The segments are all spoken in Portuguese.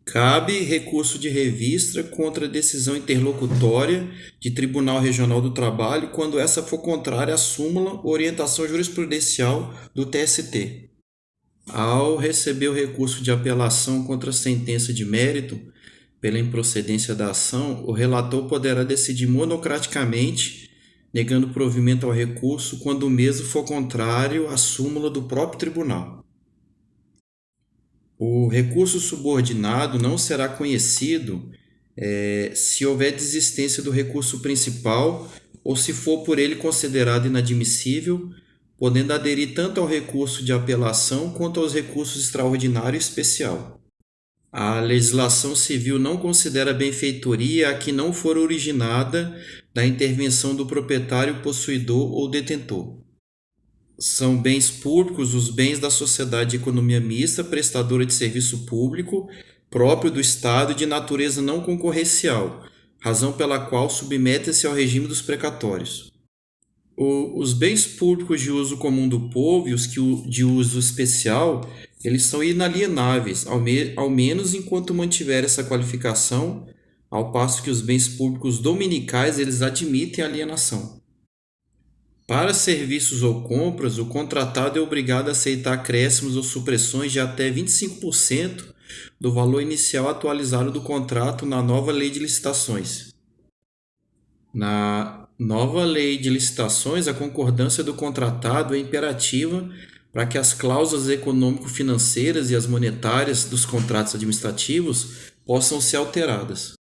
Cabe recurso de revista contra decisão interlocutória de Tribunal Regional do Trabalho quando essa for contrária à súmula ou orientação jurisprudencial do TST. Ao receber o recurso de apelação contra a sentença de mérito pela improcedência da ação, o relator poderá decidir monocraticamente, negando provimento ao recurso quando o mesmo for contrário à súmula do próprio tribunal. O recurso subordinado não será conhecido se houver desistência do recurso principal ou se for por ele considerado inadmissível, podendo aderir tanto ao recurso de apelação quanto aos recursos extraordinário e especial. A legislação civil não considera benfeitoria a que não for originada da intervenção do proprietário, possuidor ou detentor. São bens públicos os bens da sociedade de economia mista, prestadora de serviço público, próprio do Estado e de natureza não concorrencial, razão pela qual submetem-se ao regime dos precatórios. Os bens públicos de uso comum do povo e os que de uso especial, eles são inalienáveis, ao menos enquanto mantiver essa qualificação, ao passo que os bens públicos dominicais, eles admitem alienação. Para serviços ou compras, o contratado é obrigado a aceitar acréscimos ou supressões de até 25% do valor inicial atualizado do contrato na nova Lei de Licitações. Na nova Lei de Licitações, a concordância do contratado é imperativa para que as cláusulas econômico-financeiras e as monetárias dos contratos administrativos possam ser alteradas.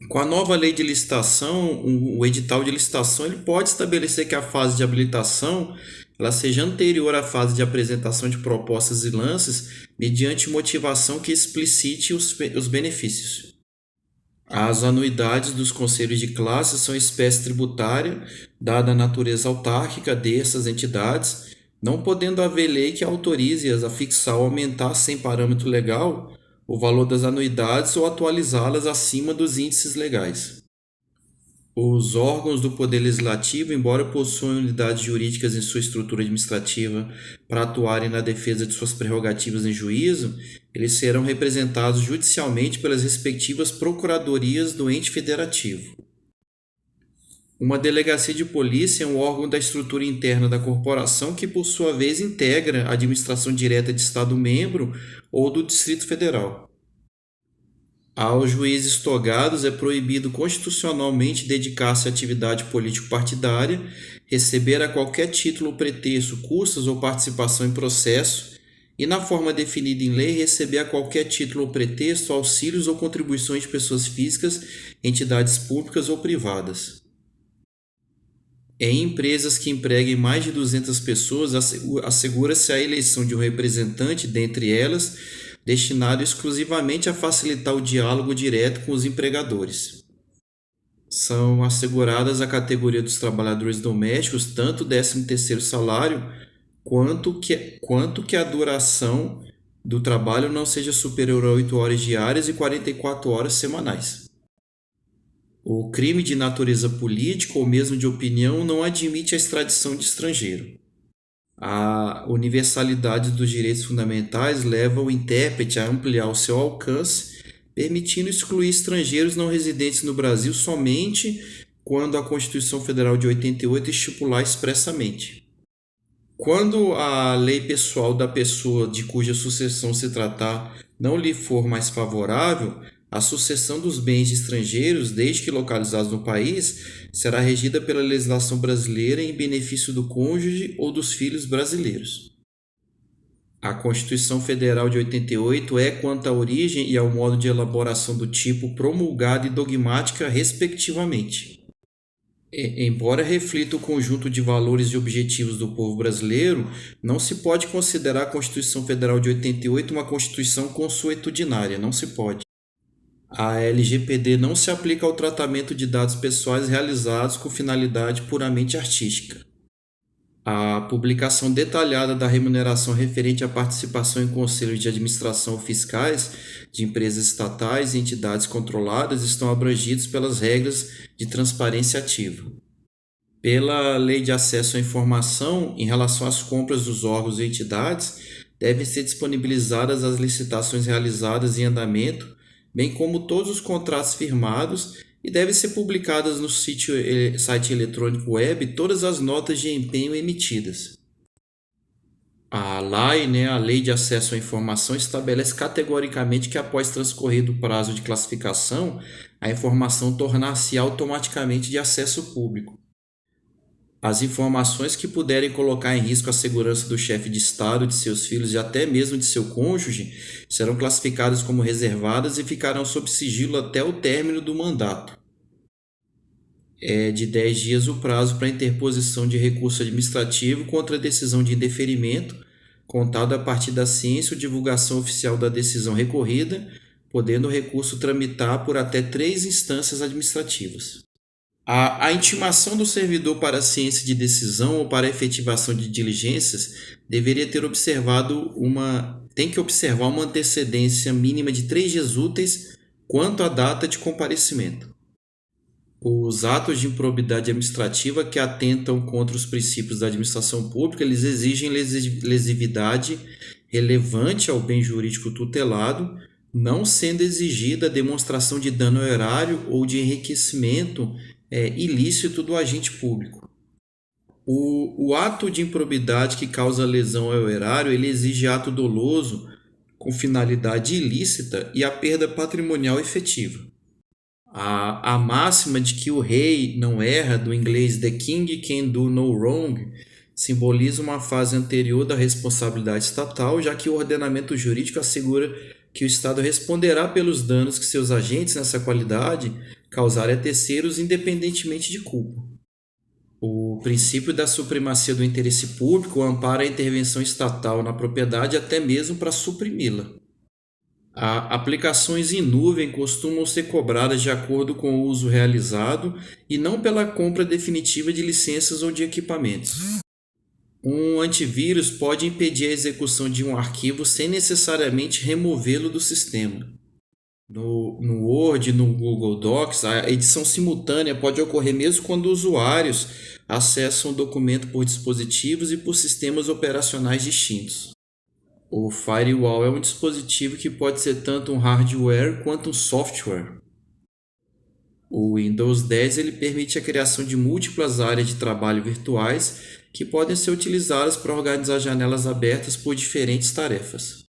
Com a nova lei de licitação, o edital de licitação ele pode estabelecer que a fase de habilitação ela seja anterior à fase de apresentação de propostas e lances, mediante motivação que explicite os benefícios. As anuidades dos conselhos de classe são espécie tributária, dada a natureza autárquica dessas entidades, não podendo haver lei que autorize-as a fixar ou aumentar sem parâmetro legal o valor das anuidades ou atualizá-las acima dos índices legais. Os órgãos do Poder Legislativo, embora possuam unidades jurídicas em sua estrutura administrativa para atuarem na defesa de suas prerrogativas em juízo, eles serão representados judicialmente pelas respectivas procuradorias do ente federativo. Uma delegacia de polícia é um órgão da estrutura interna da corporação que, por sua vez, integra a administração direta de Estado-membro ou do Distrito Federal. Aos juízes togados é proibido constitucionalmente dedicar-se à atividade político-partidária, receber a qualquer título ou pretexto custas ou participação em processo e, na forma definida em lei, receber a qualquer título ou pretexto auxílios ou contribuições de pessoas físicas, entidades públicas ou privadas. Em empresas que empreguem mais de 200 pessoas, assegura-se a eleição de um representante, dentre elas, destinado exclusivamente a facilitar o diálogo direto com os empregadores. São asseguradas à categoria dos trabalhadores domésticos tanto o 13º salário, quanto que a duração do trabalho não seja superior a 8 horas diárias e 44 horas semanais. O crime de natureza política ou mesmo de opinião não admite a extradição de estrangeiro. A universalidade dos direitos fundamentais leva o intérprete a ampliar o seu alcance, permitindo excluir estrangeiros não residentes no Brasil somente quando a Constituição Federal de 88 estipular expressamente. Quando a lei pessoal da pessoa de cuja sucessão se tratar não lhe for mais favorável, a sucessão dos bens de estrangeiros, desde que localizados no país, será regida pela legislação brasileira em benefício do cônjuge ou dos filhos brasileiros. A Constituição Federal de 88 é quanto à origem e ao modo de elaboração do tipo promulgada e dogmática, respectivamente. Embora reflita o conjunto de valores e objetivos do povo brasileiro, não se pode considerar a Constituição Federal de 88 uma Constituição consuetudinária, não se pode. A LGPD não se aplica ao tratamento de dados pessoais realizados com finalidade puramente artística. A publicação detalhada da remuneração referente à participação em conselhos de administração fiscais de empresas estatais e entidades controladas estão abrangidos pelas regras de transparência ativa. Pela Lei de Acesso à Informação, em relação às compras dos órgãos e entidades, devem ser disponibilizadas as licitações realizadas em andamento, bem como todos os contratos firmados, e devem ser publicadas no site eletrônico web todas as notas de empenho emitidas. A LAI, né, a Lei de Acesso à Informação, estabelece categoricamente que após transcorrido o prazo de classificação, a informação tornar-se automaticamente de acesso público. As informações que puderem colocar em risco a segurança do chefe de Estado, de seus filhos e até mesmo de seu cônjuge serão classificadas como reservadas e ficarão sob sigilo até o término do mandato. É de 10 dias o prazo para interposição de recurso administrativo contra a decisão de indeferimento, contado a partir da ciência ou divulgação oficial da decisão recorrida, podendo o recurso tramitar por até 3 instâncias administrativas. A intimação do servidor para a ciência de decisão ou para a efetivação de diligências deveria tem que observar uma antecedência mínima de 3 dias úteis quanto à data de comparecimento. Os atos de improbidade administrativa que atentam contra os princípios da administração pública, eles exigem lesividade relevante ao bem jurídico tutelado, não sendo exigida a demonstração de dano ao erário ou de enriquecimento ilícito do agente público. O ato de improbidade que causa lesão ao erário, ele exige ato doloso com finalidade ilícita e a perda patrimonial efetiva. A máxima de que o rei não erra, do inglês "The king can do no wrong", simboliza uma fase anterior da responsabilidade estatal, já que o ordenamento jurídico assegura que o Estado responderá pelos danos que seus agentes nessa qualidade causarem a terceiros, independentemente de culpa. O princípio da supremacia do interesse público ampara a intervenção estatal na propriedade até mesmo para suprimi-la. Aplicações em nuvem costumam ser cobradas de acordo com o uso realizado e não pela compra definitiva de licenças ou de equipamentos. Um antivírus pode impedir a execução de um arquivo sem necessariamente removê-lo do sistema. No Word, no Google Docs, a edição simultânea pode ocorrer mesmo quando usuários acessam o documento por dispositivos e por sistemas operacionais distintos. O firewall é um dispositivo que pode ser tanto um hardware quanto um software. O Windows 10 ele permite a criação de múltiplas áreas de trabalho virtuais que podem ser utilizadas para organizar janelas abertas por diferentes tarefas.